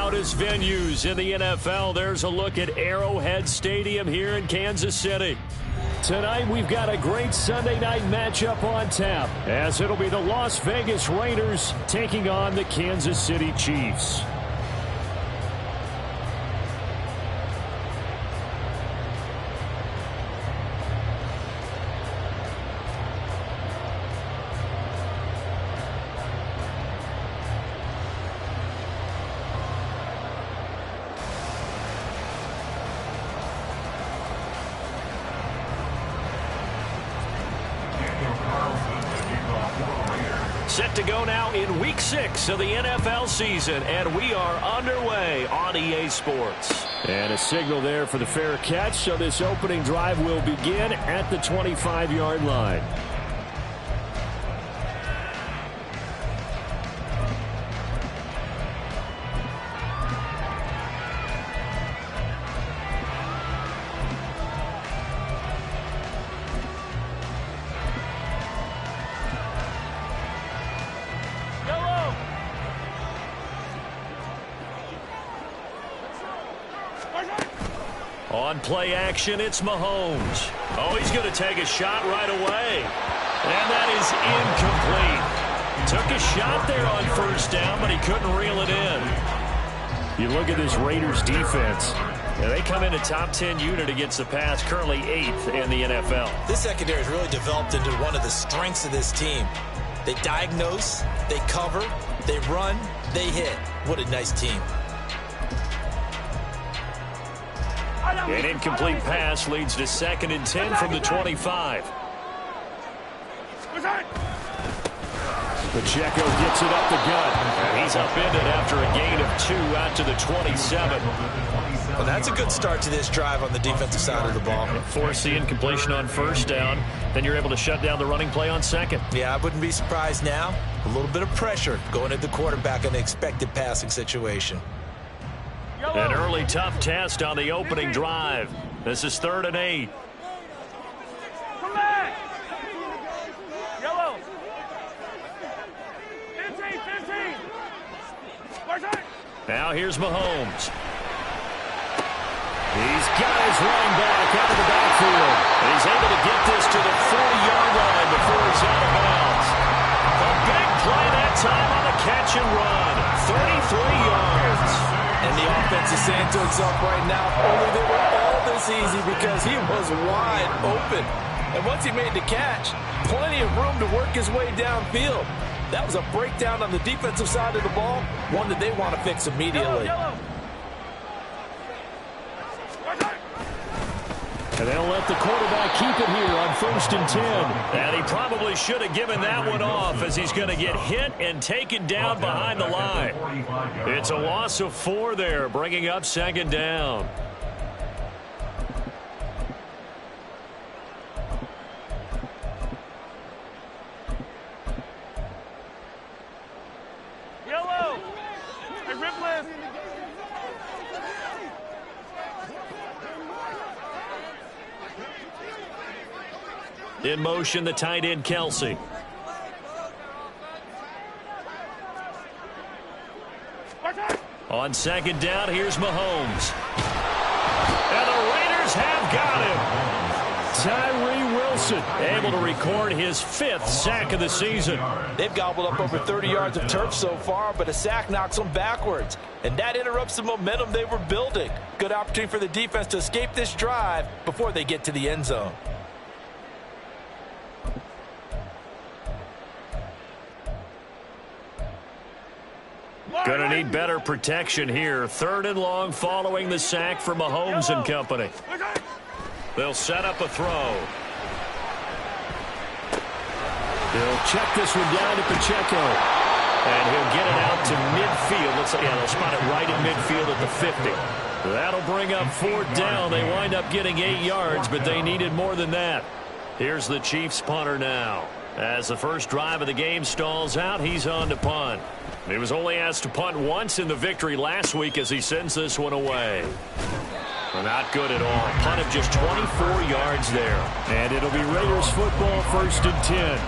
loudest venues in the NFL. There's a look at Arrowhead Stadium here in Kansas City. Tonight, we've got a great Sunday night matchup on tap, as it'll be the Las Vegas Raiders taking on the Kansas City Chiefs. Set to go now in Week 6 of the NFL season, and we are underway on EA Sports. And a signal there for the fair catch, so this opening drive will begin at the 25-yard line. On play action, it's Mahomes. Oh, he's going to take a shot right away. And that is incomplete. Took a shot there on first down, but he couldn't reel it in. You look at this Raiders defense. They come in a top 10 unit against the pass, currently 8th in the NFL. This secondary has really developed into one of the strengths of this team. They diagnose, they cover, they run, they hit. What a nice team. An incomplete pass leads to 2nd and 10 from the 25. Pacheco gets it up the gut. And he's upended after a gain of 2 out to the 27. Well, that's a good start to this drive on the defensive side of the ball. Force the incompletion on first down. Then you're able to shut down the running play on 2nd. Yeah, I wouldn't be surprised now. A little bit of pressure going at the quarterback in the expected passing situation. An early tough test on the opening drive. This is 3rd and 8. Come back. Yellow. 15. Now here's Mahomes. He's got his running back out of the backfield. And he's able to get this to the 40-yard line before he's out of bounds. A big play that time on the catch and run. 33 yards. And the offense is saying to itself right now, only they were all this easy because he was wide open. And once he made the catch, plenty of room to work his way downfield. That was a breakdown on the defensive side of the ball, one that they want to fix immediately. Yellow. And they'll let the quarterback keep it here on 1st and 10. And he probably should have given that one off, as he's going to get hit and taken down behind the line. It's a loss of 4 there, bringing up 2nd down. Yellow. Hey, Ripley. In motion, the tight end, Kelsey. On 2nd down, here's Mahomes. And the Raiders have got him. Tyree Wilson able to record his 5th sack of the season. They've gobbled up over 30 yards of turf so far, but a sack knocks them backwards. And that interrupts the momentum they were building. Good opportunity for the defense to escape this drive before they get to the end zone. Going to need better protection here. 3rd and long following the sack for Mahomes and company. They'll set up a throw. They'll check this one down to Pacheco. And he'll get it out to midfield. They'll spot it right at midfield at the 50. That'll bring up 4th down. They wind up getting 8 yards, but they needed more than that. Here's the Chiefs punter now. As the first drive of the game stalls out, he's on to punt. He was only asked to punt once in the victory last week as he sends this one away. Not good at all. Punt of just 24 yards there. And it'll be Raiders football, 1st and 10.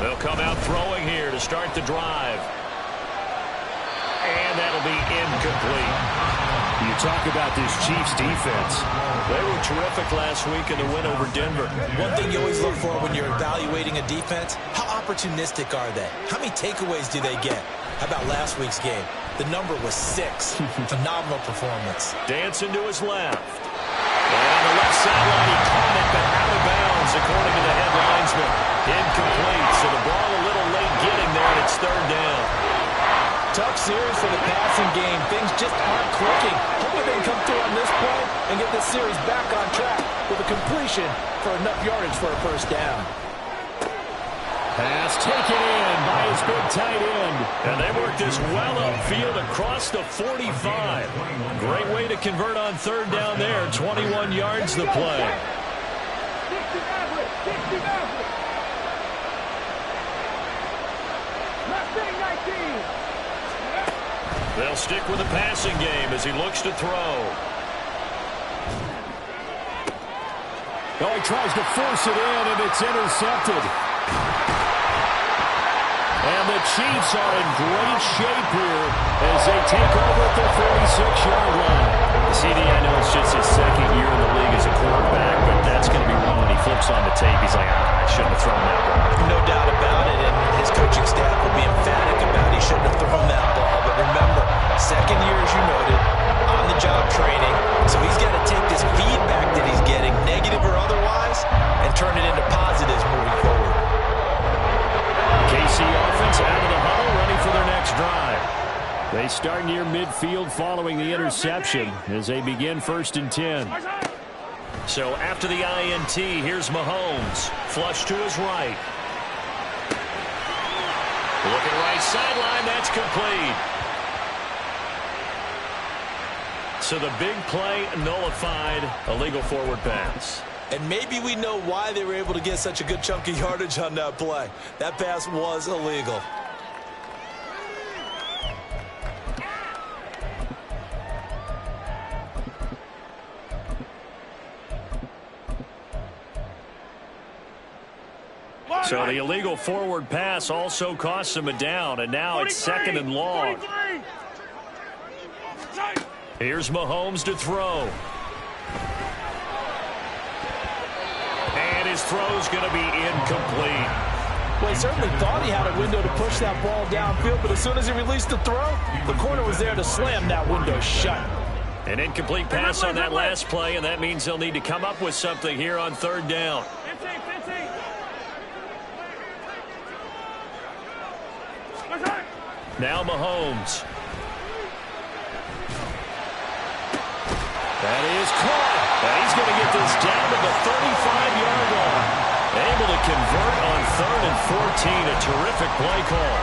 They'll come out throwing here to start the drive. And that'll be incomplete. You talk about this Chiefs defense. They were terrific last week in the win over Denver. One thing you always look for when you're evaluating a defense, how opportunistic are they? How many takeaways do they get? How about last week's game? The number was 6. Phenomenal performance. Dancing to his left. And on the left sideline, he caught it, but out of bounds, according to the head linesman. Incomplete, so the ball a little late getting there, and it's third down. Tough series for the passing game. Things just aren't clicking. Hopefully they can come through on this play and get this series back on track with a completion for enough yardage for a first down. Pass taken in by his big tight end. And they work this well upfield across the 45. Great way to convert on third down there. 21 yards the play. They'll stick with the passing game as he looks to throw. Oh, he tries to force it in, and it's intercepted. And the Chiefs are in great shape here as they take over at the 46-yard line. CD, I know it's just his second year in the league as a quarterback, but that's going to be one when he flips on the tape. He's like, I shouldn't have thrown that ball. No doubt about it, and his coaching staff will be emphatic about he shouldn't have thrown that ball. But remember, second year, as you noted, on-the-job training, so he's got to take this feedback that he's getting, negative or otherwise, and turn it into positives moving forward. KC offense out of the huddle, ready for their next drive. They start near midfield following the interception as they begin 1st and 10. So after the INT, here's Mahomes. Flush to his right. Looking right sideline, that's complete. So the big play nullified, illegal forward pass. And maybe we know why they were able to get such a good chunk of yardage on that play. That pass was illegal. So the illegal forward pass also costs him a down, and now it's 2nd and long. Here's Mahomes to throw. And his throw's going to be incomplete. Well, he certainly thought he had a window to push that ball downfield, but as soon as he released the throw, the corner was there to slam that window shut. An incomplete pass on that last play, and that means they'll need to come up with something here on third down. 15. Now Mahomes. That is caught. And he's going to get this down to the 35-yard line. Able to convert on 3rd and 14. A terrific play call.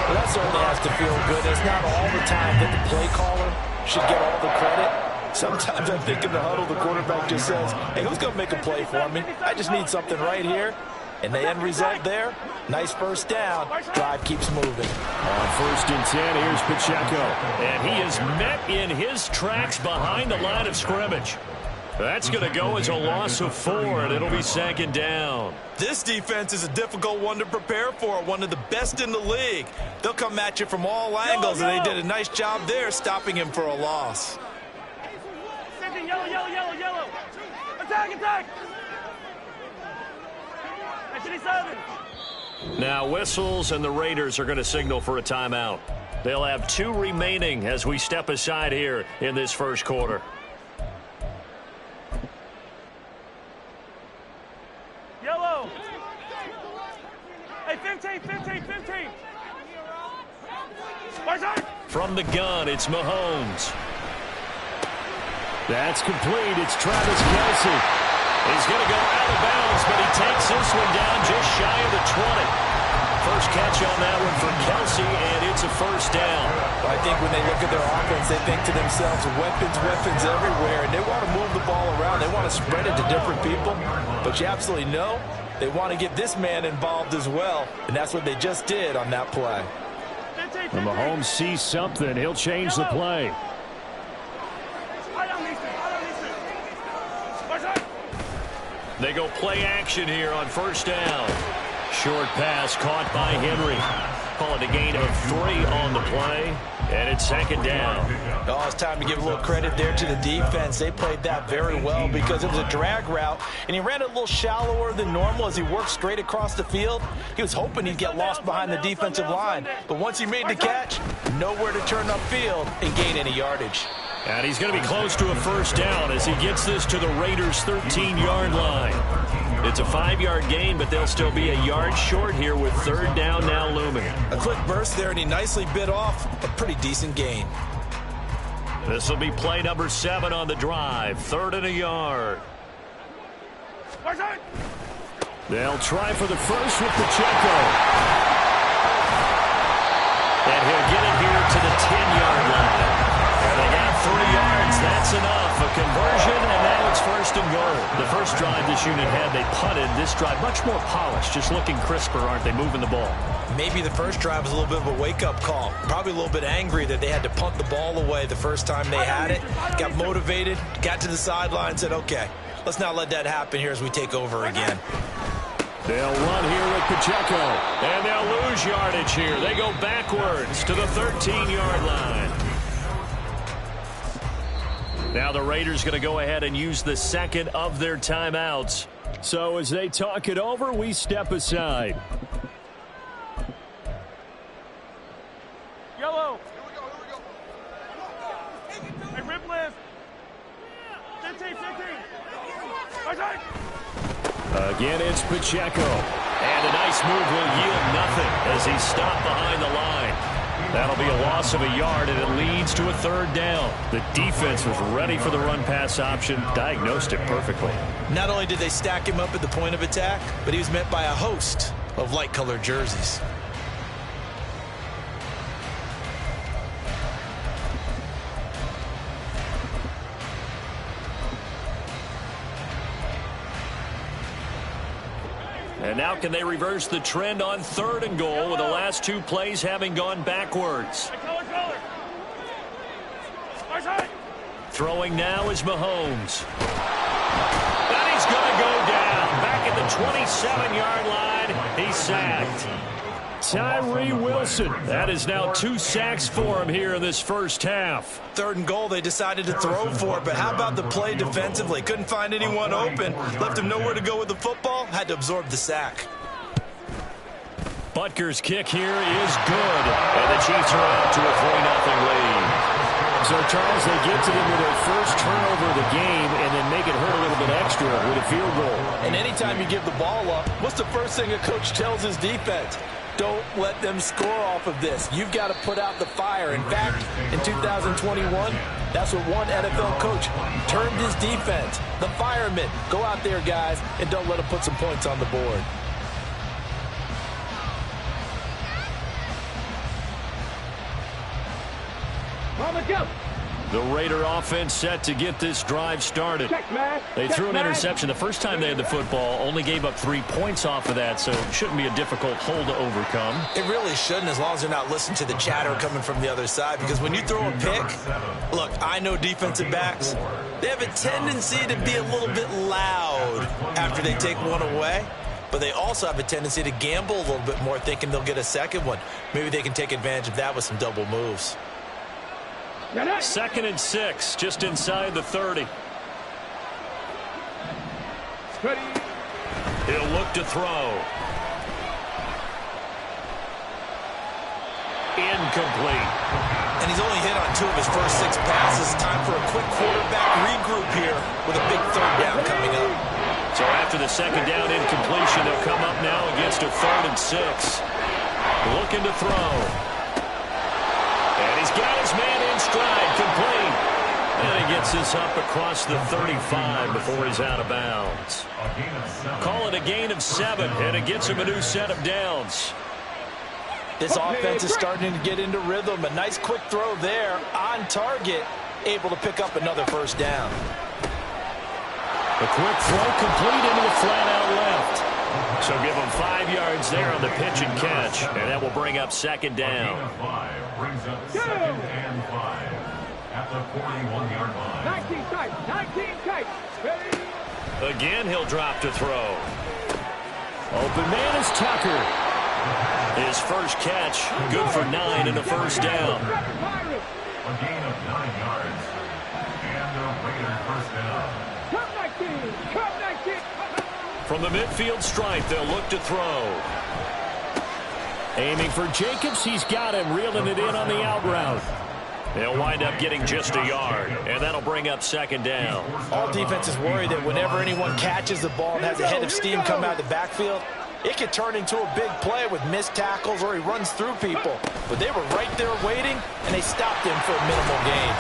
Well, that certainly has to feel good. It's not all the time that the play caller should get all the credit. Sometimes I think in the huddle, the quarterback just says, hey, who's going to make a play for me? I just need something right here. And the end result there, nice first down. Drive keeps moving. On 1st and 10, here's Pacheco. And he is met in his tracks behind the line of scrimmage. That's going to go as a loss of 4, and it'll be 2nd down. This defense is a difficult one to prepare for, one of the best in the league. They'll come at you from all angles, and they did a nice job there stopping him for a loss. Yellow. Attack. Now whistles, and the Raiders are going to signal for a timeout. They'll have 2 remaining as we step aside here in this first quarter. Yellow. Hey, 15. From the gun, it's Mahomes. That's complete. It's Travis Kelce. He's going to go out of bounds, but he takes this one down just shy of the 20. First catch on that one for Kelce, and it's a first down. Well, I think when they look at their offense, they think to themselves, weapons everywhere, and they want to move the ball around. They want to spread it to different people, but you absolutely know they want to get this man involved as well, and that's what they just did on that play. When Mahomes sees something, he'll change the play. They go play action here on first down. Short pass caught by Henry. Call it a gain of 3 on the play, and it's second down. Oh, it's time to give a little credit there to the defense. They played that very well because it was a drag route, and he ran it a little shallower than normal as he worked straight across the field. He was hoping he'd get lost behind the defensive line, but once he made the catch, nowhere to turn upfield and gain any yardage. And he's going to be close to a first down as he gets this to the Raiders' 13-yard line. It's a 5-yard gain, but they'll still be a yard short here with third down now looming. A quick burst there, and he nicely bit off a pretty decent gain. This will be play number 7 on the drive. 3rd and a yard. They'll try for the first with Pacheco. And he'll get it here to the 10-yard line. And they got 3 yards. That's enough. A conversion, and now it's 1st and goal. The first drive this unit had, they punted. This drive, much more polished, just looking crisper, aren't they, moving the ball? Maybe the first drive was a little bit of a wake-up call. Probably a little bit angry that they had to punt the ball away the first time they had it. Got motivated, got to the sideline, said, okay, let's not let that happen here as we take over again. They'll run here with Pacheco, and they'll lose yardage here. They go backwards to the 13-yard line. Now the Raiders going to go ahead and use the second of their timeouts. So as they talk it over, we step aside. Yellow. Hey, rip list. 15. Again, it's Pacheco. And a nice move will yield nothing as he's stopped behind the line. That'll be a loss of a yard, and it leads to a 3rd down. The defense was ready for the run-pass option, diagnosed it perfectly. Not only did they stack him up at the point of attack, but he was met by a host of light-colored jerseys. And now can they reverse the trend on 3rd and goal with the last 2 plays having gone backwards? Throwing now is Mahomes. And he's going to go down. Back at the 27-yard line, he's sacked. Tyree Wilson. That is now 2 sacks for him here in this first half. 3rd and goal, they decided to throw for it, but how about the play defensively? Couldn't find anyone open, left him nowhere to go with the football, had to absorb the sack. Butker's kick here is good, and the Chiefs are out to a 3-0 lead. So, Charles, they get to them with their first turnover of the game and then make it hurt a little bit extra with a field goal. And anytime you give the ball up, what's the first thing a coach tells his defense? Don't let them score off of this. You've got to put out the fire. In fact, in 2021, that's what one NFL coach termed his defense. The firemen. Go out there, guys, and don't let them put some points on the board. The Raider offense set to get this drive started. They threw an interception the first time they had the football, only gave up 3 points off of that, so it shouldn't be a difficult hole to overcome. It really shouldn't, as long as they're not listening to the chatter coming from the other side, because when you throw a pick, look, I know defensive backs, they have a tendency to be a little bit loud after they take one away, but they also have a tendency to gamble a little bit more, thinking they'll get a second one. Maybe they can take advantage of that with some double moves. 2nd and 6, just inside the 30. He'll look to throw. Incomplete. And he's only hit on 2 of his first 6 passes. Time for a quick quarterback regroup here with a big 3rd down coming up. So after the 2nd down incompletion, they'll come up now against a 3rd and 6. Looking to throw. And he's got his man in stride, complete. And he gets this up across the 35 before he's out of bounds. Call it a gain of 7, and it gets him a new set of downs. This offense is starting to get into rhythm. A nice quick throw there on target, able to pick up another first down. A quick throw complete into the flat out left. So give them 5 yards there on the pitch and catch, and that will bring up 2nd down. Brings up 2nd and 5 at the 41-yard line. 19 tight. Ready? Again, he'll drop to throw. Open man is Tucker. His first catch, good for 9 and a first down. A gain of 9 yards. And the Raiders first down. From the midfield stripe, they'll look to throw. Aiming for Jacobs. He's got him, reeling it in on the out route. They'll wind up getting just a yard, and that'll bring up second down. All defenses worry that whenever anyone catches the ball and has a head of steam come out of the backfield, it could turn into a big play with missed tackles or he runs through people. But they were right there waiting, and they stopped him for a minimal gain.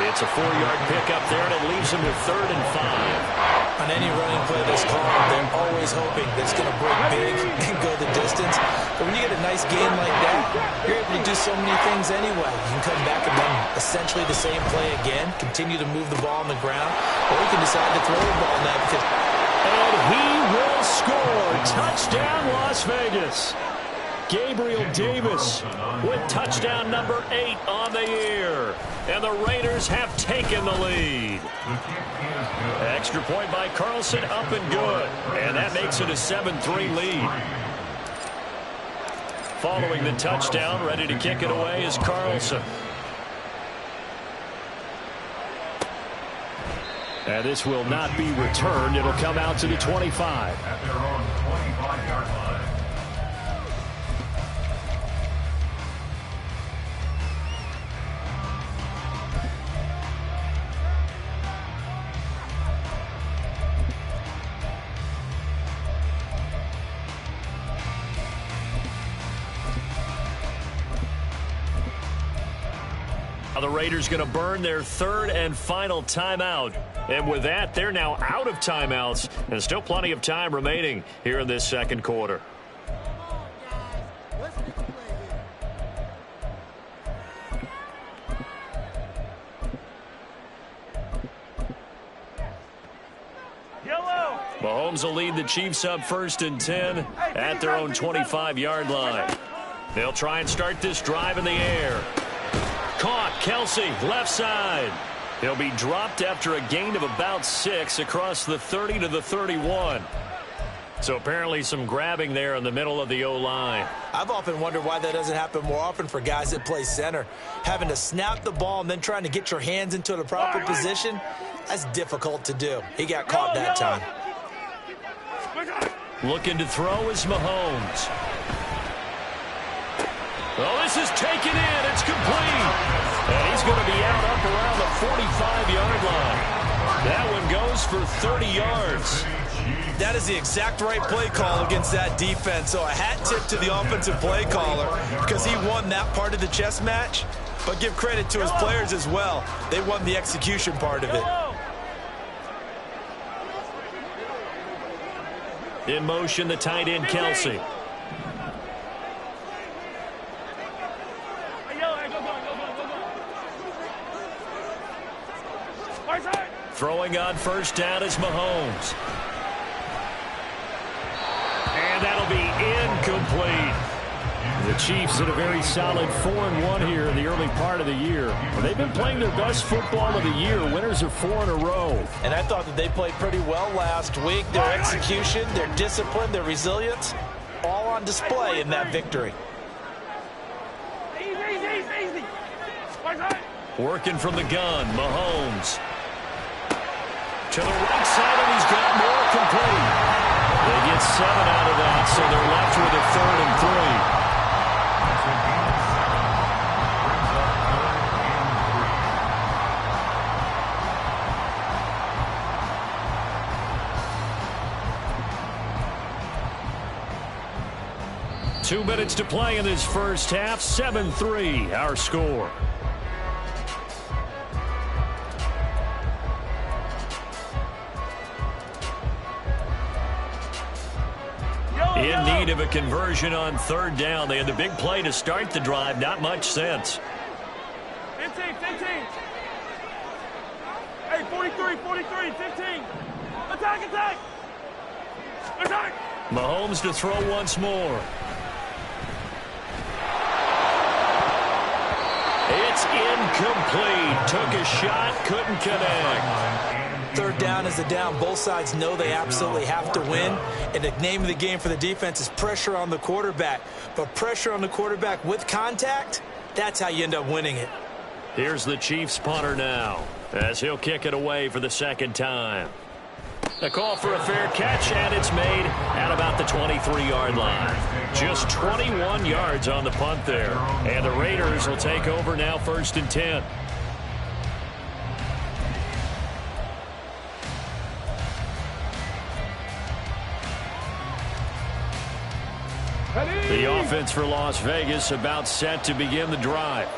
It's a 4-yard pickup there, and it leaves him with 3rd and 5. On any running play that's called, they're always hoping that it's going to break big and go the distance. But when you get a nice gain like that, you're able to do so many things anyway. You can come back and run essentially the same play again, continue to move the ball on the ground, or you can decide to throw the ball now because... And he will score. Touchdown, Las Vegas. Gabriel Davis with touchdown number 8 on the year. And the Raiders have taken the lead. Extra point by Carlson, up and good. And that makes it a 7-3 lead. Following the touchdown, ready to kick it away is Carlson. And this will not be returned. It'll come out to the 25. At their own 25-yard line. The Raiders going to burn their 3rd and final timeout. And with that, they're now out of timeouts. And still plenty of time remaining here in this second quarter. Mahomes will lead the Chiefs up 1st and 10 at their own 25-yard line. They'll try and start this drive in the air. Caught, Kelsey, left side. He'll be dropped after a gain of about 6 across the 30 to the 31. So apparently some grabbing there in the middle of the O-line. I've often wondered why that doesn't happen more often for guys that play center. Having to snap the ball and then trying to get your hands into the proper position, that's difficult to do. He got caught that time. Looking to throw is Mahomes. Oh, this is taken in. It's complete. And he's going to be out up around the 45-yard line. That one goes for 30 yards. That is the exact right play call against that defense. So a hat tip to the offensive play caller because he won that part of the chess match. But give credit to his players as well. They won the execution part of it. In motion, the tight end, Kelsey. Throwing on 1st down is Mahomes. And that'll be incomplete. The Chiefs in a very solid 4-1 here in the early part of the year. They've been playing their best football of the year. Winners of 4 in a row. And I thought that they played pretty well last week. Their execution, their discipline, their resilience, all on display in that victory. Easy. Working from the gun, Mahomes. To the right side, and he's got more complete. They get 7 out of that, so they're left with a 3rd and 3. 2 minutes to play in this first half. 7-3, our score. In need of a conversion on 3rd down. They had the big play to start the drive. Not much sense. 15. Hey, 43, 15. Attack. Mahomes to throw once more. It's incomplete. Took a shot, couldn't connect. third down is the down both sides know they absolutely have to win. And the name of the game for the defense is pressure on the quarterback. But pressure on the quarterback with contact, that's how you end up winning it. Here's the Chiefs punter now as he'll kick it away for the second time. A call for a fair catch, and it's made at about the 23-yard line. Just 21 yards on the punt there. And the Raiders will take over now, 1st and 10. The offense for Las Vegas about set to begin the drive.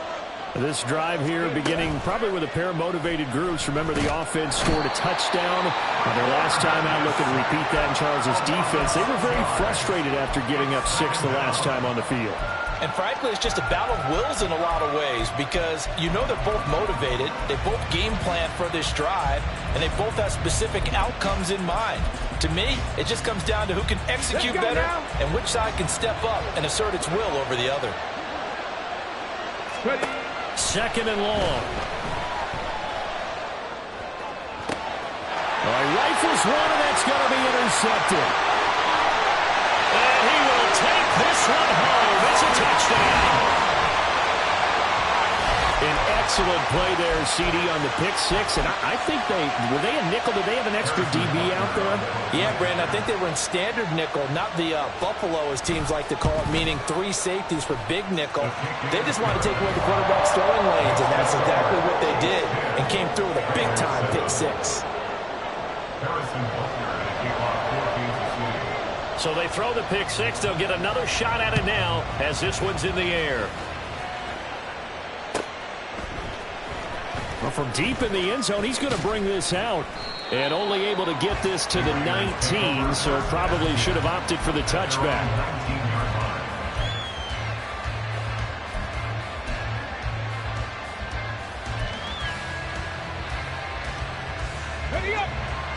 This drive here beginning probably with a pair of motivated groups. Remember, the offense scored a touchdown on their last time out. Looking to repeat that in Charles' defense. They were very frustrated after giving up 6 the last time on the field. And frankly, it's just a battle of wills in a lot of ways because you know they're both motivated. They both game plan for this drive, and they both have specific outcomes in mind. To me, it just comes down to who can execute better and which side can step up and assert its will over the other. Second and long. He rifles one, and that's going to be intercepted. And he will take this one home. It's a touchdown. An excellent play there, CD, on the pick six. And I think were they a nickel? Did they have an extra DB out there? Yeah, Brandon, I think they were in standard nickel, not the Buffalo, as teams like to call it, meaning 3 safeties for big nickel. They just wanted to take away the quarterback's throwing lanes, and that's exactly what they did, and came through with a big-time pick six. So they throw the pick six. They'll get another shot at it now as this one's in the air. Well, from deep in the end zone, he's going to bring this out. And only able to get this to the 19, so probably should have opted for the touchback.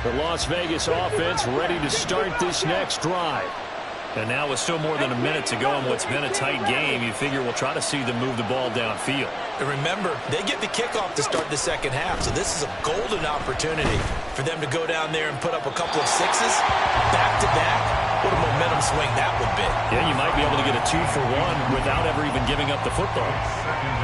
The Las Vegas offense ready to start this next drive. And now with still more than a minute to go in what's been a tight game, you figure we'll try to see them move the ball downfield. And remember, they get the kickoff to start the second half, so this is a golden opportunity for them to go down there and put up a couple of sixes back-to-back. What a momentum swing that would be. Yeah, you might be able to get a 2-for-1 without ever even giving up the football.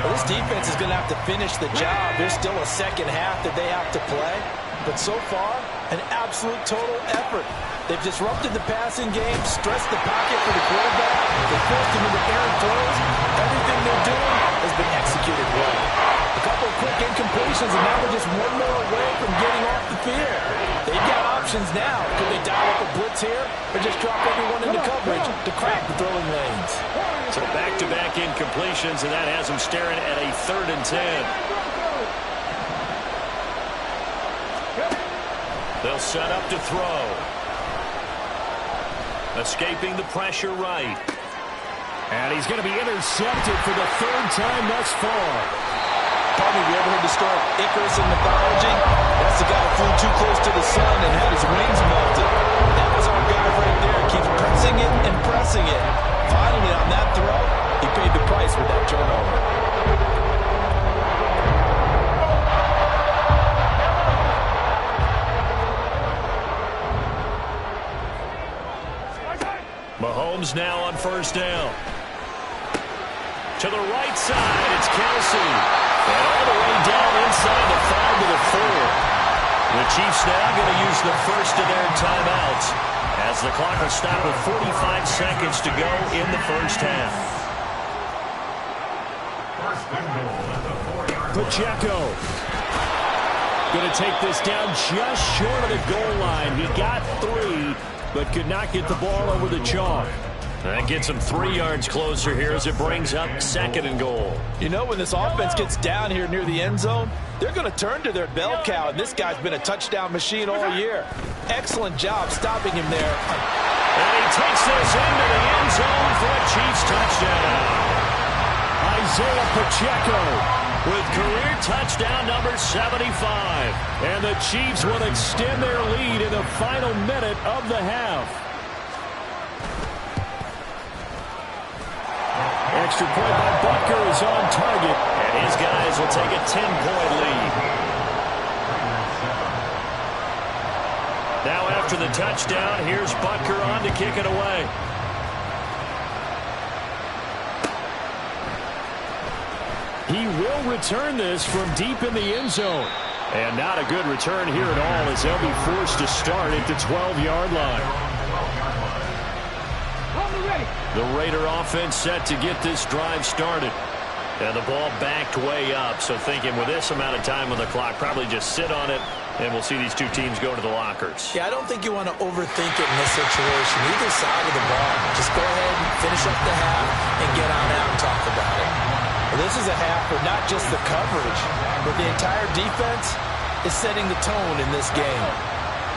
Well, this defense is going to have to finish the job. There's still a second half that they have to play. But so far, an absolute total effort. They've disrupted the passing game, stressed the pocket for the quarterback. They forced him into errant throws. Everything they're doing has been executed well. A couple of quick incompletions, and now they're just one more away from getting off the field. They've got options now. Could they dial up a blitz here or just drop everyone into coverage to crack the throwing lanes? So back-to-back incompletions, and that has them staring at a 3rd and 10. They'll set up to throw. Escaping the pressure right. And he's going to be intercepted for the 3rd time thus far. Pardon me, you ever heard the story of Icarus in mythology? That's the guy who flew too close to the sun and had his wings melted. That was our guy right there. Keeps pressing it and pressing it. Finally, on that throw, he paid the price with that turnover. Mahomes now on 1st down. To the right side, it's Kelsey. And all the way down inside the 5 to the 4. The Chiefs now going to use the first of their timeouts as the clock will stop with 45 seconds to go in the first half. Pacheco going to take this down just short of the goal line. He got 3, but could not get the ball over the chalk. That gets him 3 yards closer here as it brings up 2nd and goal. You know, when this offense gets down here near the end zone, they're going to turn to their bell cow, and this guy's been a touchdown machine all year. Excellent job stopping him there. And he takes this into the end zone for a Chiefs touchdown. Isaiah Pacheco with career touchdown number 75. And the Chiefs will extend their lead in the final minute of the half. Extra point by Butker is on target, and his guys will take a 10-point lead. after the touchdown. Here's Butker on to kick it away. He will return this from deep in the end zone. And not a good return here at all as they'll be forced to start at the 12-yard line. The Raider offense set to get this drive started. And the ball backed way up, so thinking with this amount of time on the clock, probably just sit on it, and we'll see these two teams go to the lockers. Yeah, I don't think you want to overthink it in this situation. Either side of the ball. Just go ahead and finish up the half and get on out and talk about it. Well, this is a half where not just the coverage, but the entire defense is setting the tone in this game.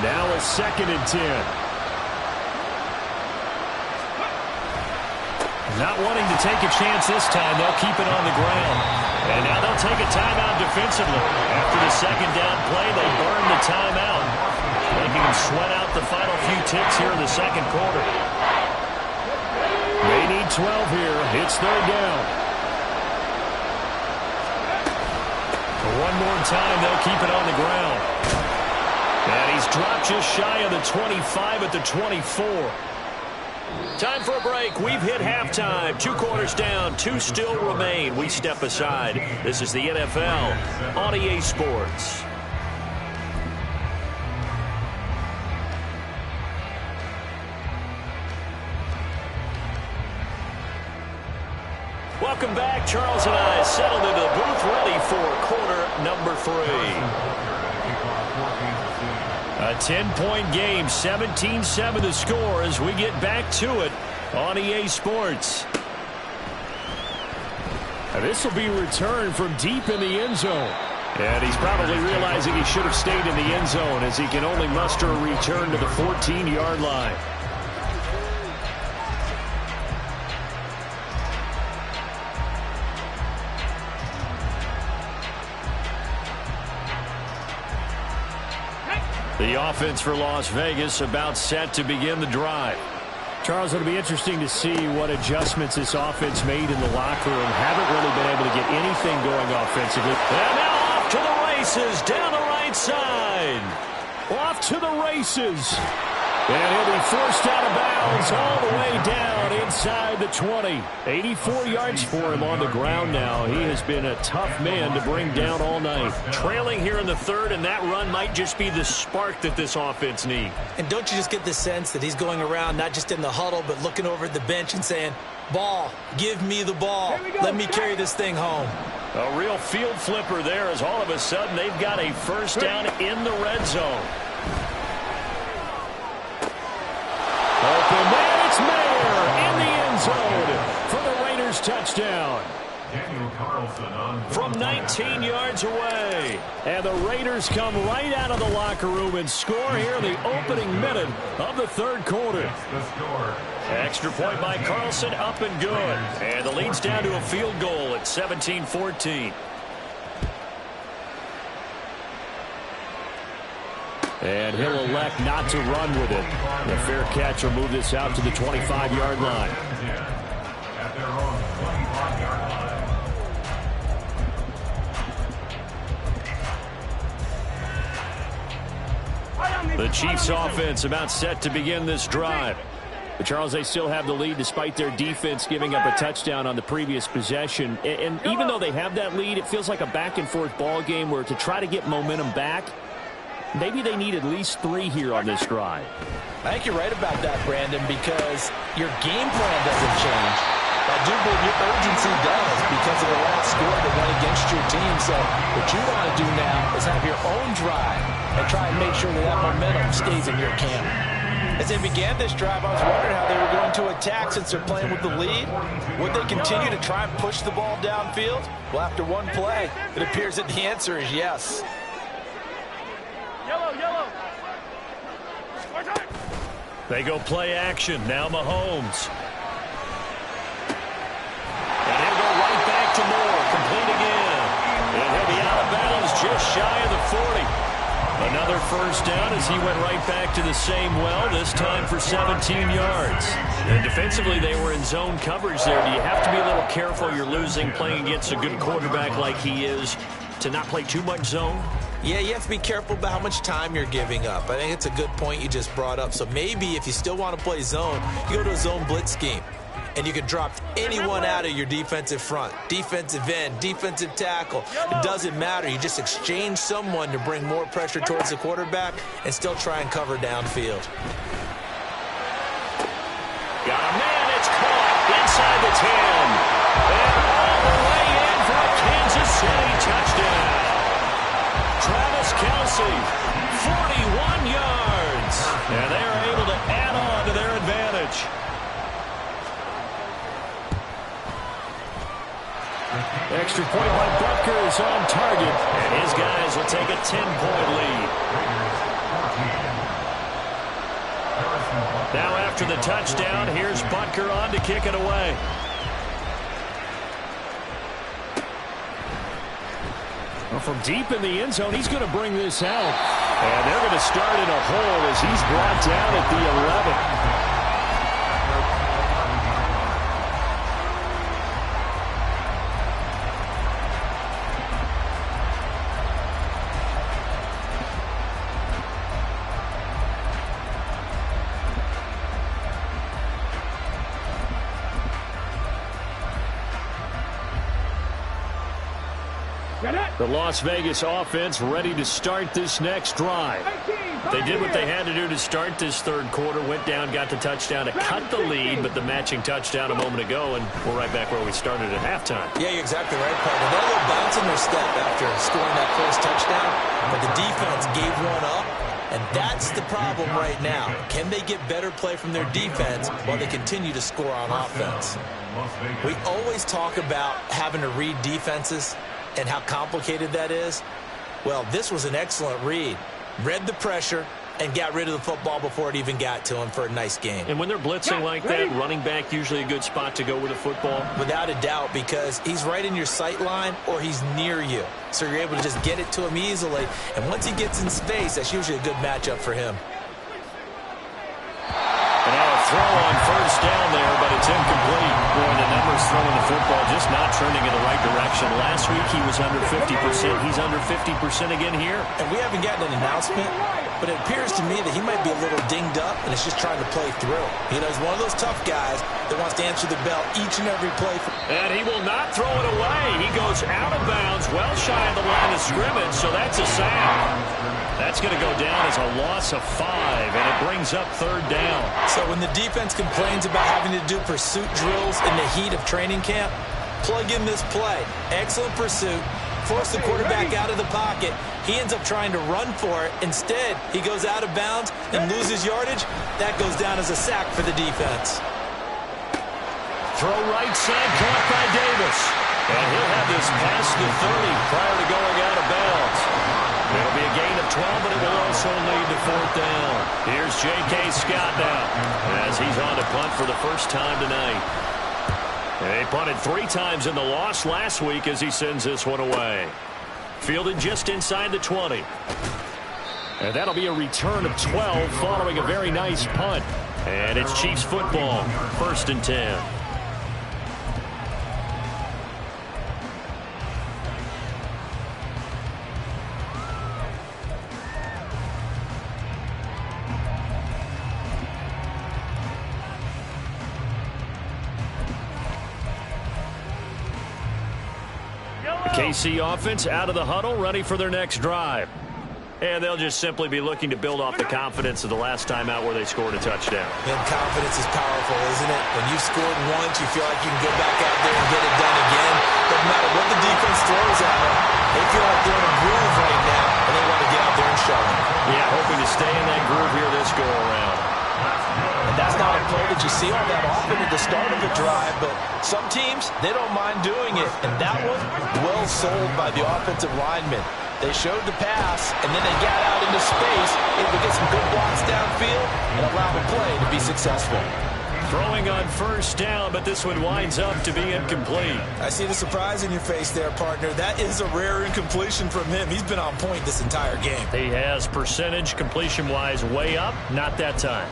Now a 2nd and 10. Not wanting to take a chance this time, they'll keep it on the ground. And now they'll take a timeout defensively. After the 2nd down play, they burn the timeout, making them sweat out the final few ticks here in the 2nd quarter. They need 12 here. It's 3rd down. One more time, they'll keep it on the ground. And he's dropped just shy of the 25 at the 24. Time for a break. We've hit halftime. 2 quarters down. 2 still remain. We step aside. This is the NFL on EA Sports. Welcome back. Charles and I settled into the booth ready for quarter number 3. A 10-point game, 17-7 the score as we get back to it on EA Sports. And this will be returned from deep in the end zone. And he's probably realizing he should have stayed in the end zone as he can only muster a return to the 14-yard line. The offense for Las Vegas about set to begin the drive. Charles, it'll be interesting to see what adjustments this offense made in the locker room. Haven't really been able to get anything going offensively. And now off to the races down the right side. Off to the races. And he'll be forced out of bounds all the way down inside the 20. 84 yards for him on the ground now. He has been a tough man to bring down all night. Trailing here in the 3rd, and that run might just be the spark that this offense needs. And don't you just get the sense that he's going around not just in the huddle, but looking over at the bench and saying, ball, give me the ball. Let me carry this thing home. A real field flipper there as all of a sudden they've got a first down in the red zone. Open man, it's Mayer in the end zone for the Raiders touchdown. From 19 yards away. And the Raiders come right out of the locker room and score here in the opening minute of the 3rd quarter. Extra point by Carlson, up and good. And the lead's down to a field goal at 17-14. And he'll elect not to run with it. The fair catch will move this out to the 25-yard line. The Chiefs offense about set to begin this drive. But Charles, they still have the lead despite their defense giving up a touchdown on the previous possession. And even though they have that lead, it feels like a back-and-forth ball game where to try to get momentum back, maybe they need at least 3 here on this drive. I think you're right about that, Brandon, because your game plan doesn't change. I do believe your urgency does because of the last score that went against your team. So what you want to do now is have your own drive and try and make sure that that momentum stays in your camp. As they began this drive, I was wondering how they were going to attack since they're playing with the lead. Would they continue to try and push the ball downfield? Well, after one play, it appears that the answer is yes. Yellow, yellow. They go play action. Now Mahomes. And he'll go right back to Moore. Complete again. And he'll be out of bounds just shy of the 40. Another first down as he went right back to the same well, this time for 17 yards. And defensively, they were in zone coverage there. Do you have to be a little careful? You're losing playing against a good quarterback like he is to not play too much zone? Yeah, you have to be careful about how much time you're giving up. I think it's a good point you just brought up. So maybe if you still want to play zone, you go to a zone blitz scheme. And you can drop anyone out of your defensive front. Defensive end, defensive tackle. It doesn't matter. You just exchange someone to bring more pressure towards the quarterback and still try and cover downfield. Got a man. It's caught inside the 10. And all the way in for a Kansas City touchdown. Travis Kelce, 41 yards. And they are able to add on to their advantage. Extra point by Butker is on target. And his guys will take a 10-point lead. Now after the touchdown, here's Butker on to kick it away. Well, from deep in the end zone, he's going to bring this out. And they're going to start in a hole as he's brought down at the 11. The Las Vegas offense ready to start this next drive. They did what they had to do to start this third quarter. Went down, got the touchdown to cut the lead, but the matching touchdown a moment ago, and we're right back where we started at halftime. Yeah, you're exactly right, partner. They're a little bounce in their step after scoring that first touchdown, but the defense gave one up, and that's the problem right now. Can they get better play from their defense while they continue to score on offense? We always talk about having to read defenses and how complicated that is. Well, this was an excellent read. Read the pressure and got rid of the football before it even got to him for a nice game. And when they're blitzing like that, running back usually a good spot to go with a football? Without a doubt, because he's right in your sight line or he's near you. So you're able to just get it to him easily. And once he gets in space, that's usually a good matchup for him. And now a throw on first down there, but it's incomplete. Boy, the numbers throwing the football just not trending in the right direction. Last week he was under 50%. He's under 50% again here. And we haven't gotten an announcement, but it appears to me that he might be a little dinged up and is just trying to play through. You know, he's one of those tough guys that wants to answer the bell each and every play. And he will not throw it away. He goes out of bounds, well shy of the line of scrimmage, so that's a sack. That's going to go down as a loss of 5, and it brings up third down. So when the defense complains about having to do pursuit drills in the heat of training camp, plug in this play. Excellent pursuit. Force the quarterback out of the pocket. He ends up trying to run for it. Instead, he goes out of bounds and loses yardage. That goes down as a sack for the defense. Throw right side, caught by Davis. And he'll have this past the 30 prior to going out of bounds. It'll be a gain of 12, but it will also lead to fourth down. Here's J.K. Scott now as he's on to punt for the first time tonight. They punted 3 times in the loss last week as he sends this one away. Fielded just inside the 20. And that'll be a return of 12 following a very nice punt. And it's Chiefs football, 1st and 10. KC offense out of the huddle, ready for their next drive. And they'll just simply be looking to build off the confidence of the last time out where they scored a touchdown. And confidence is powerful, isn't it? When you've scored once, you feel like you can go back out there and get it done again. Doesn't matter what the defense throws at them. They feel like they're in a groove right now, and they want to get out there and show them. Yeah, hoping to stay in that groove here this go-around. And that's not a play that you see all that often at the start of a drive, but some teams, they don't mind doing it. And that one, well sold by the offensive lineman. They showed the pass, and then they got out into space, able to get some good blocks downfield, and allow the play to be successful. Throwing on first down, but this one winds up to be incomplete. I see the surprise in your face there, partner. That is a rare incompletion from him. He's been on point this entire game. He has percentage completion-wise way up, not that time.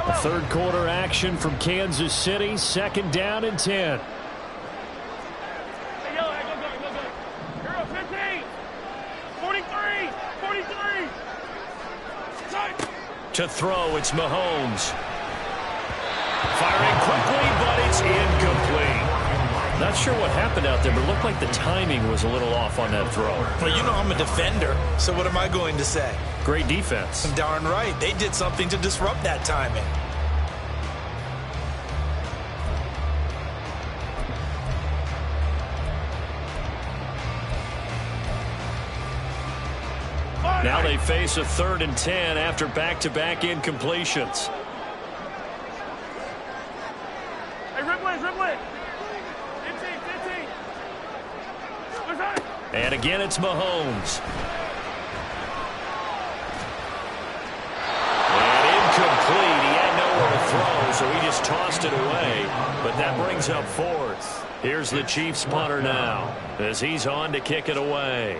A third quarter action from Kansas City. 2nd down and 10. Hey, go, go, go, go, go. You're up, 15. 43. 43. Tight. To throw, it's Mahomes. Firing quickly, but it's incomplete. Not sure what happened out there, but it looked like the timing was a little off on that throw. Well, you know I'm a defender, so what am I going to say? Great defense. Darn right. They did something to disrupt that timing. Now they face a 3rd and 10 after back-to-back incompletions. Hey, rip it, rip it. 15, 15. What's that? And again, it's Mahomes. And incomplete. He had nowhere to throw, so he just tossed it away. But that brings up 4th. Here's the Chiefs punter now, as he's on to kick it away.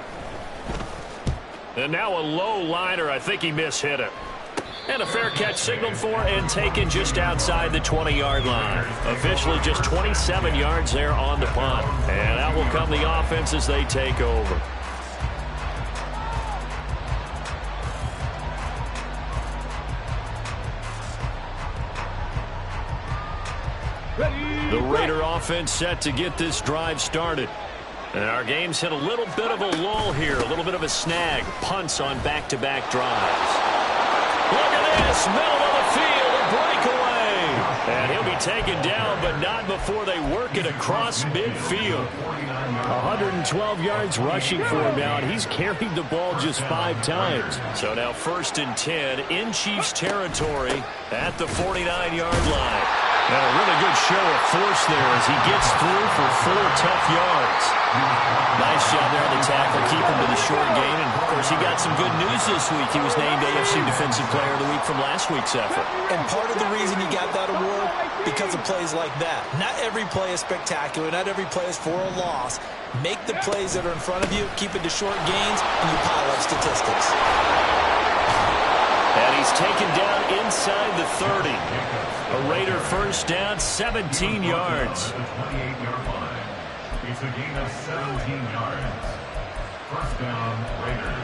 And now a low liner. I think he mishit it. And a fair catch signaled for and taken just outside the 20-yard line. Officially just 27 yards there on the punt. And out will come the offense as they take over. The Raider offense set to get this drive started. And our game's hit a little bit of a lull here, a little bit of a snag. Punts on back-to-back drives. Look at this, middle of the field, a breakaway. And he'll be taken down, but not before they work it across midfield. 112 yards rushing for him now, and he's carried the ball just 5 times. So now 1st and 10 in Chiefs territory at the 49-yard line. And a really good show of force there as he gets through for 4 tough yards. Nice job there on the tackle, keep him to the short game. And, of course, he got some good news this week. He was named AFC Defensive Player of the Week from last week's effort. And part of the reason he got that award, because of plays like that. Not every play is spectacular. Not every play is for a loss. Make the plays that are in front of you, keep it to short gains, and you pile up statistics. And he's taken down inside the 30. A Raider 1st down, 17 yards. It's a gain of 17 yards. 1st down, Raiders.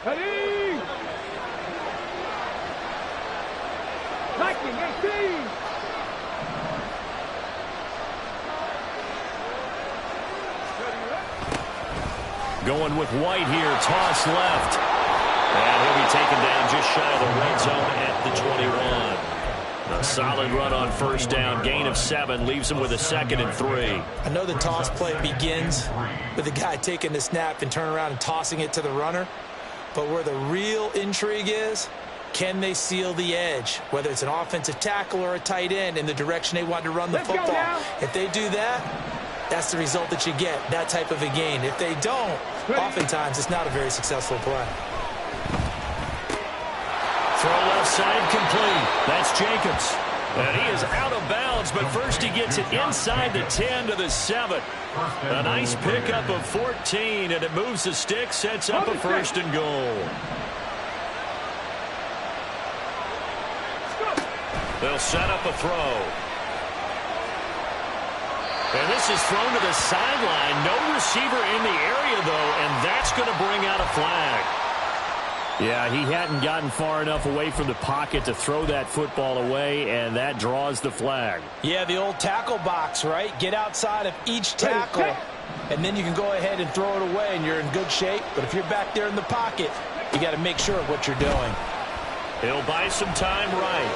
Ready! Attacking, 18! Going with White here, toss left. And he'll be taken down just shy of the red zone at the 21. A solid run on 1st down, gain of 7, leaves him with a 2nd and 3. I know the toss play begins with the guy taking the snap and turning around and tossing it to the runner. But where the real intrigue is, can they seal the edge? Whether it's an offensive tackle or a tight end in the direction they want to run the football. If they do that, that's the result that you get, that type of a gain. If they don't, oftentimes it's not a very successful play. Throw left side complete. That's Jacobs. And he is out of bounds, but first he gets it inside the 10 to the 7. A nice pickup of 14, and it moves the stick, sets up a 1st and goal. They'll set up a throw. And this is thrown to the sideline. No receiver in the area, though, and that's going to bring out a flag. Yeah, he hadn't gotten far enough away from the pocket to throw that football away, and that draws the flag. Yeah, the old tackle box, right? Get outside of each tackle, and then you can go ahead and throw it away, and you're in good shape. But if you're back there in the pocket, you got to make sure of what you're doing. He'll buy some time right.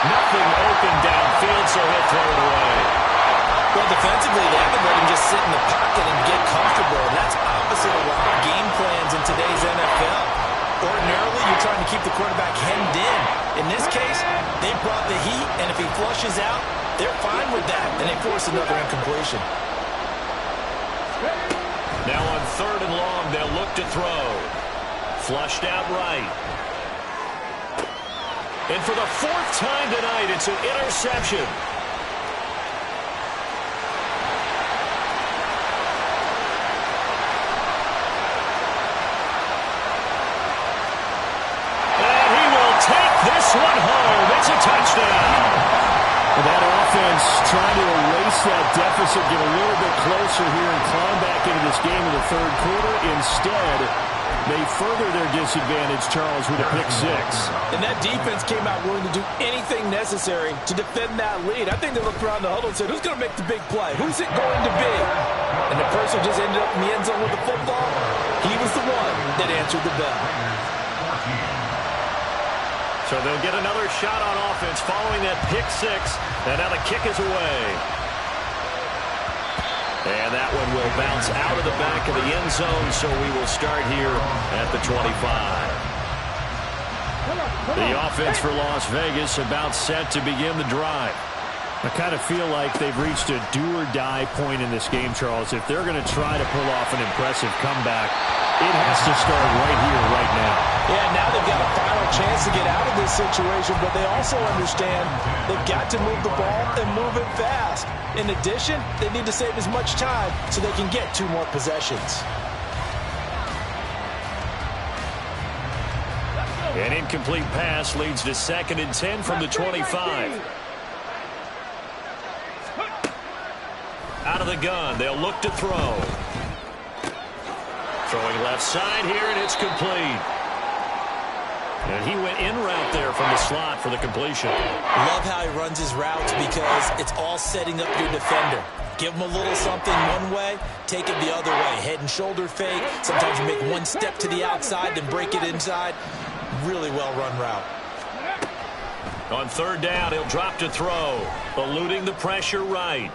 Nothing open downfield, so he'll throw it away. Well, defensively, they haven't let him just sit in the pocket and get comfortable. And that's opposite a lot of game plans in today's NFL. Ordinarily, you're trying to keep the quarterback hemmed in. In this case, they brought the heat, and if he flushes out, they're fine with that, and they force another incompletion. Now on 3rd and long, they'll look to throw. Flushed out right. And for the 4th time tonight, it's an interception. deficit get a little bit closer here and climb back into this game in the third quarter. Instead, they further their disadvantage, Charles, with a pick six. And that defense came out willing to do anything necessary to defend that lead. I think they looked around the huddle and said, who's going to make the big play? Who's it going to be? And the person who just ended up in the end zone with the football, he was the one that answered the bell. So they'll get another shot on offense following that pick six. And now the kick is away. And that one will bounce out of the back of the end zone, so we will start here at the 25. The offense for Las Vegas about set to begin the drive. I kind of feel like they've reached a do-or-die point in this game, Charles. If they're going to try to pull off an impressive comeback, it has to start right here, right now. Yeah, now they've got a final chance to get out of this situation, but they also understand they've got to move the ball and move it fast. In addition, they need to save as much time so they can get 2 more possessions. An incomplete pass leads to 2nd and 10 from the 25. Out of the gun, they'll look to throw. Throwing left side here, and it's complete. And he went in route there from the slot for the completion. Love how he runs his routes because it's all setting up your defender. Give him a little something one way, take it the other way. Head and shoulder fake. Sometimes you make one step to the outside, then break it inside. Really well-run route. On 3rd down, he'll drop to throw. Eluding the pressure right.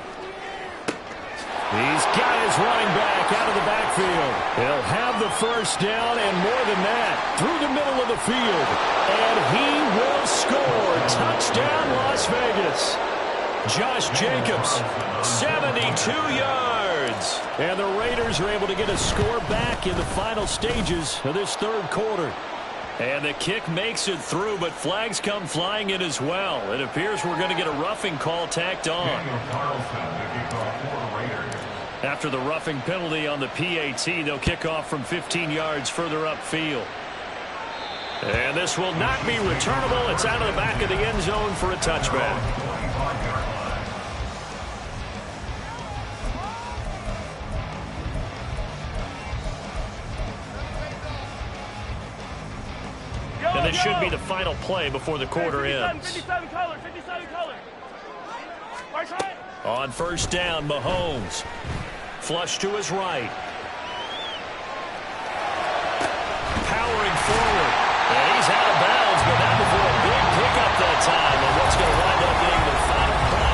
He's got his running back out of the backfield. He'll have the first down and more than that through the middle of the field. And he will score. Touchdown, Las Vegas. Josh Jacobs, 72 yards. And the Raiders are able to get a score back in the final stages of this 3rd quarter. And the kick makes it through, but flags come flying in as well. It appears we're going to get a roughing call tacked on. After the roughing penalty on the PAT, they'll kick off from 15 yards further upfield. And this will not be returnable. It's out of the back of the end zone for a touchback. And this should be the final play before the quarter ends. 57 color, 57 color. Right side. On 1st down, Mahomes. Flush to his right. Powering forward. And he's out of bounds, but not before a big pickup that time on what's going to wind up being the final play.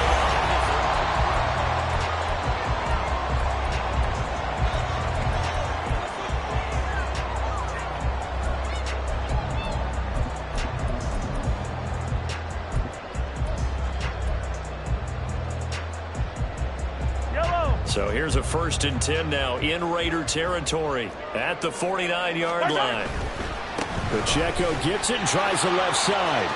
So here's a 1st and 10 now in Raider territory at the 49-yard line. Pacheco gets it and tries the left side.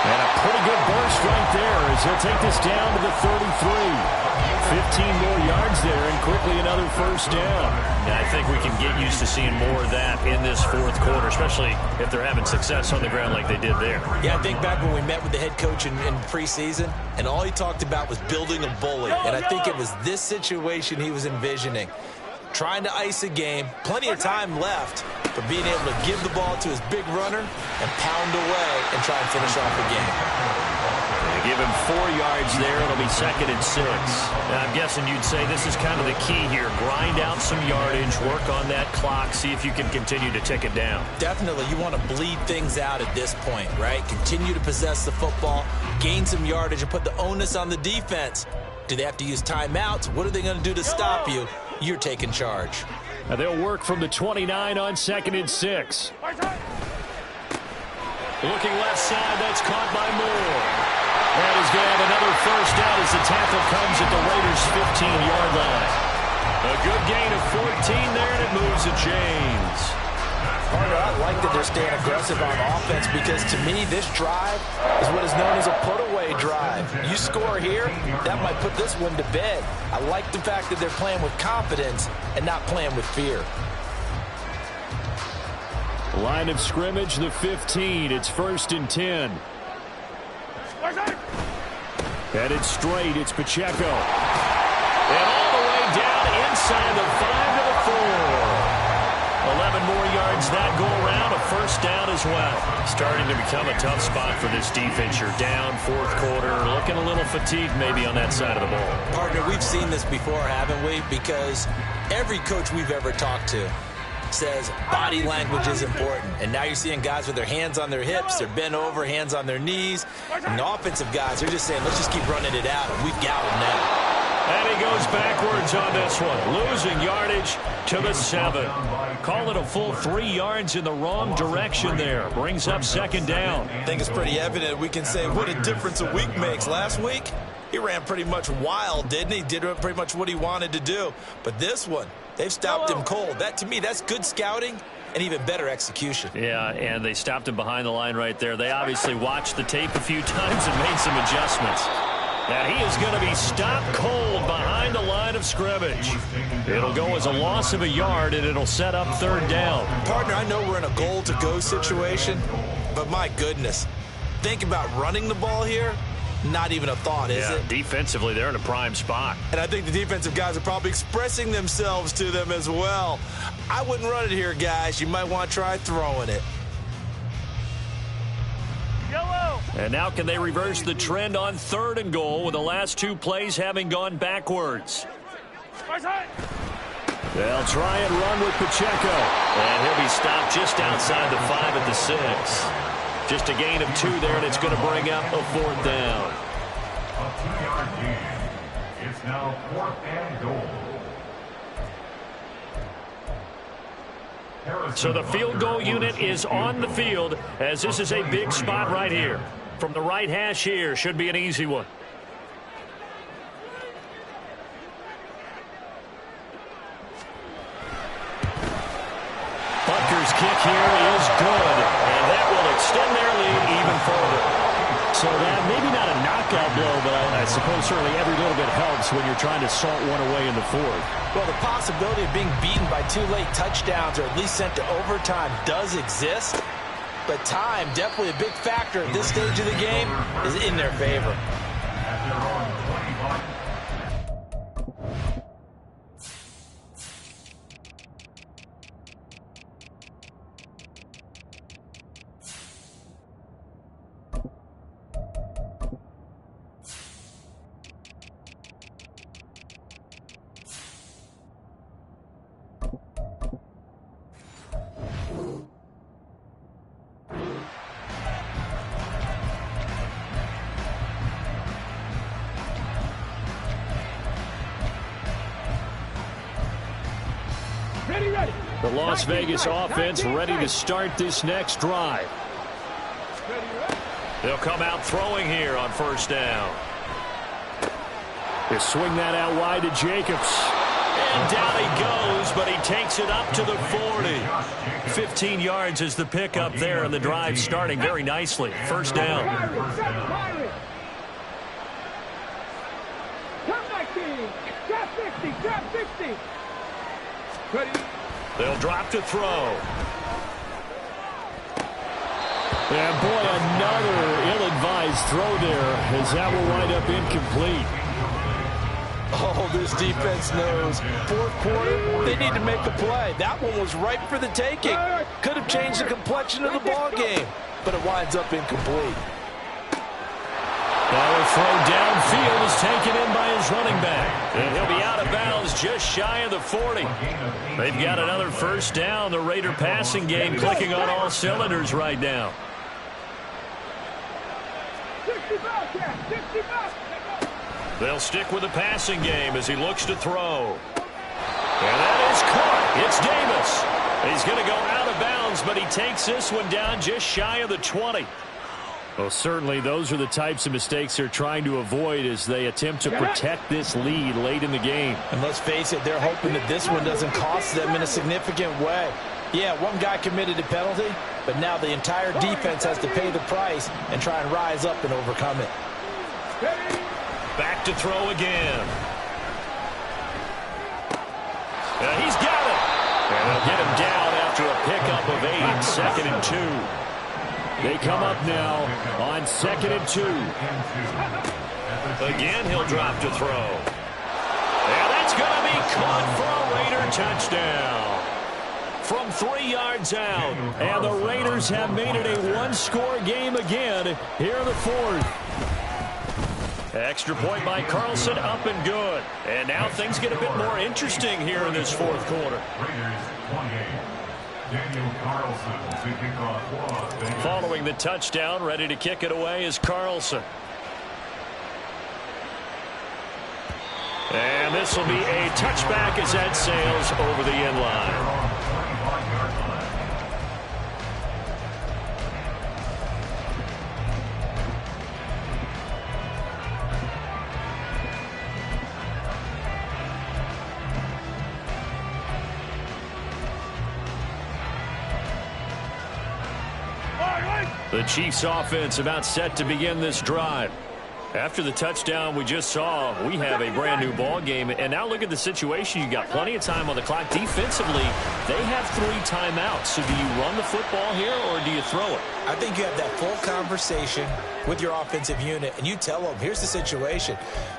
And a pretty good burst right there as he'll take this down to the 33. 15 more yards there and quickly another 1st down. Yeah, I think we can get used to seeing more of that in this 4th quarter, especially if they're having success on the ground like they did there. Yeah, I think back when we met with the head coach in preseason, and all he talked about was building a bully. And I think it was this situation he was envisioning. Trying to ice a game, plenty of time left, but being able to give the ball to his big runner and pound away and try and finish off the game. They give him 4 yards there. It'll be 2nd and 6. Now, I'm guessing you'd say this is kind of the key here. Grind out some yardage, work on that clock, see if you can continue to tick it down. Definitely. You want to bleed things out at this point, right? Continue to possess the football, gain some yardage, and put the onus on the defense. Do they have to use timeouts? What are they going to do to stop you? You're taking charge. Now they'll work from the 29 on 2nd and 6. Looking left side, that's caught by Moore. And he's going to have another 1st down as the tackle comes at the Raiders' 15-yard line. A good gain of 14 there, and it moves the chains. Partner, I like that they're staying aggressive on offense because, to me, this drive is what is known as a put-away drive. You score here, that might put this one to bed. I like the fact that they're playing with confidence and not playing with fear. Line of scrimmage, the 15. It's 1st and 10. Headed straight, it's Pacheco. And all the way down inside the 5 to the 4. 11 more yards that go around, a first down as well. Starting to become a tough spot for this defense. You're down fourth quarter, looking a little fatigued maybe on that side of the ball. Partner, we've seen this before, haven't we? Because every coach we've ever talked to says body language is important. And now you're seeing guys with their hands on their hips, they're bent over, hands on their knees. And the offensive guys are just saying, let's just keep running it out, and we've got them now. And he goes backwards on this one, losing yardage to the 7. Call it a full 3 yards in the wrong direction there. Brings up second down. I think it's pretty evident we can say what a difference a week makes. Last week, he ran pretty much wild, didn't he? Did pretty much what he wanted to do. But this one, they've stopped him cold. That, to me, that's good scouting and even better execution. Yeah, and they stopped him behind the line right there. They obviously watched the tape a few times and made some adjustments. And he is going to be stopped cold behind the line of scrimmage. It'll go as a loss of a yard, and it'll set up third down. Partner, I know we're in a goal-to-go situation, but my goodness, think about running the ball here. Not even a thought, is it? Defensively, they're in a prime spot. And I think the defensive guys are probably expressing themselves to them as well. I wouldn't run it here, guys. You might want to try throwing it. And now can they reverse the trend on 3rd and goal with the last 2 plays having gone backwards? They'll try and run with Pacheco. And he'll be stopped just outside the 5 at the 6. Just a gain of 2 there, and it's going to bring up a 4th down. A 2-yard gain. It's now 4th and goal. So the field goal unit is on the field as this is a big spot right here. From the right hash here, should be an easy one. Butker's kick here is good, and that will extend their lead even further. So that maybe not a knockout blow, but I suppose certainly every little bit helps when you're trying to salt one away in the 4th. Well, the possibility of being beaten by 2 late touchdowns or at least sent to overtime does exist. But time, definitely a big factor at this stage of the game, is in their favor. At their own 25. The Las Vegas offense ready to start this next drive. They'll come out throwing here on 1st down. They swing that out wide to Jacobs. And down he goes, but he takes it up to the 40. 15 yards is the pickup there, and the drive starting very nicely. 1st down. They'll drop to throw. And boy, another ill-advised throw there, as that will wind up incomplete. Oh, this defense knows. 4th quarter, they need to make a play. That one was ripe for the taking. Could have changed the complexion of the ball game, but it winds up incomplete. Now a throw downfield is taken in by his running back. And he'll be out of bounds just shy of the 40. They've got another 1st down. The Raider passing game clicking on all cylinders right now. They'll stick with the passing game as he looks to throw. And that is caught. It's Davis. He's going to go out of bounds, but he takes this one down just shy of the 20. Well, certainly those are the types of mistakes they're trying to avoid as they attempt to protect this lead late in the game. And let's face it, they're hoping that this one doesn't cost them in a significant way. Yeah, one guy committed a penalty, but now the entire defense has to pay the price and try and rise up and overcome it. Back to throw again. And he's got it. And they'll get him down after a pickup of 8, 2nd and 2. They come up now on 2nd and 2. Again, he'll drop to throw. And that's going to be caught for a Raider touchdown. From 3 yards out. And the Raiders have made it a one-score game again here in the fourth. Extra point by Carlson, up and good. And now things get a bit more interesting here in this fourth quarter. Raiders 28. Daniel Carlson to kick off. Following the touchdown, ready to kick it away is Carlson. And this will be a touchback as that sails over the end line. The Chiefs offense about set to begin this drive. After the touchdown we just saw, we have a brand new ball game. And now look at the situation. You got plenty of time on the clock. Defensively, they have 3 timeouts. So do you run the football here or do you throw it? I think you have that full conversation with your offensive unit, and you tell them, here's the situation.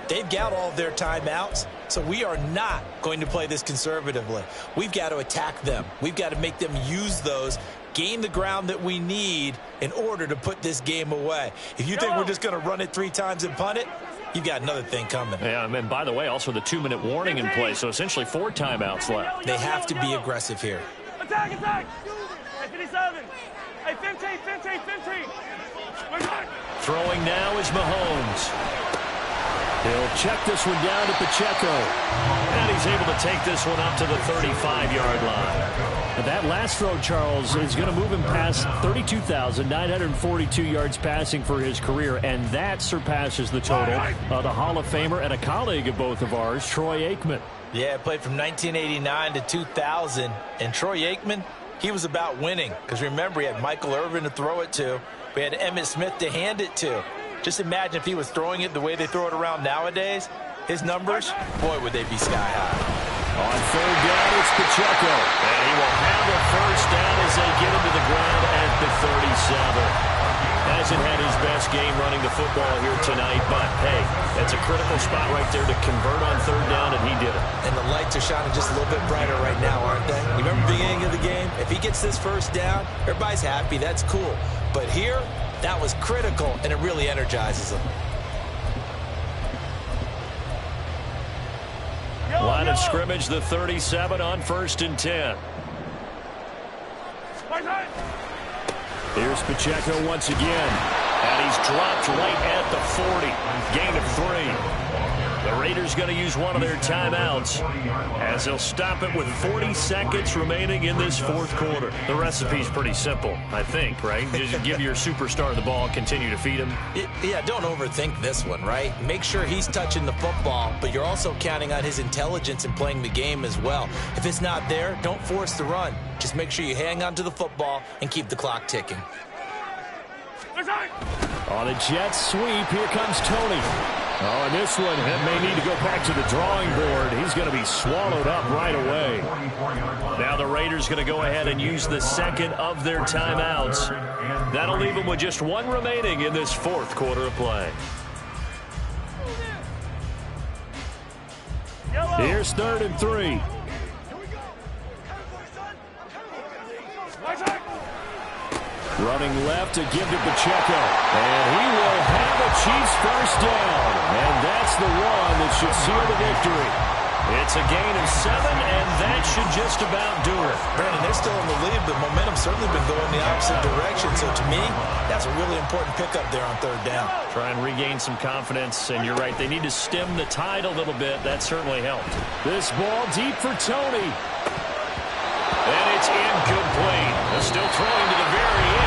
They've got all of their timeouts, so we are not going to play this conservatively. We've got to attack them. We've got to make them use those, gain the ground that we need in order to put this game away. If you think we're just going to run it 3 times and punt it, you've got another thing coming. Yeah, and by the way, also the 2-minute warning in play, so essentially 4 timeouts left. They have to be aggressive here. Attack, attack! Hey, 57. Hey, 15, 15, 15. Throwing now is Mahomes. He'll check this one down to Pacheco. And he's able to take this one up to the 35-yard line. That last throw, Charles, is going to move him past 32,942 yards passing for his career, and that surpasses the total of the Hall of Famer and a colleague of both of ours, Troy Aikman. Yeah, played from 1989 to 2000, and Troy Aikman, he was about winning. Because remember, he had Michael Irvin to throw it to. We had Emmitt Smith to hand it to. Just imagine if he was throwing it the way they throw it around nowadays. His numbers, boy, would they be sky high. On third down, it's Pacheco. And he will have a first down as they get him to the ground at the 37. Hasn't had his best game running the football here tonight, but hey, that's a critical spot right there to convert on third down, and he did it. And the lights are shining just a little bit brighter right now, aren't they? You remember the beginning of the game? If he gets this first down, everybody's happy. That's cool. But here, that was critical, and it really energizes them. Line of scrimmage, the 37 on 1st and 10. Here's Pacheco once again. And he's dropped right at the 40. Gain of 3. The Raiders going to use one of their timeouts as they'll stop it with 40 seconds remaining in this fourth quarter. The recipe's pretty simple, I think, right? Just give your superstar the ball, continue to feed him. Yeah, don't overthink this one, right? Make sure he's touching the football, but you're also counting on his intelligence in playing the game as well. If it's not there, don't force the run. Just make sure you hang on to the football and keep the clock ticking. On a jet sweep, here comes Tony. Oh, and this one may need to go back to the drawing board. He's going to be swallowed up right away. Now the Raiders going to go ahead and use the second of their timeouts. That'll leave them with just 1 remaining in this fourth quarter of play. Here's 3rd and 3. Running left to give to Pacheco. And he will have a Chiefs first down. And that's the one that should seal the victory. It's a gain of 7, and that should just about do it. Brandon, they're still in the lead, but momentum's certainly been going the opposite direction. So to me, that's a really important pickup there on 3rd down. Try and regain some confidence, and you're right. They need to stem the tide a little bit. That certainly helped. This ball deep for Tony. And it's incomplete. They're still throwing to the very end.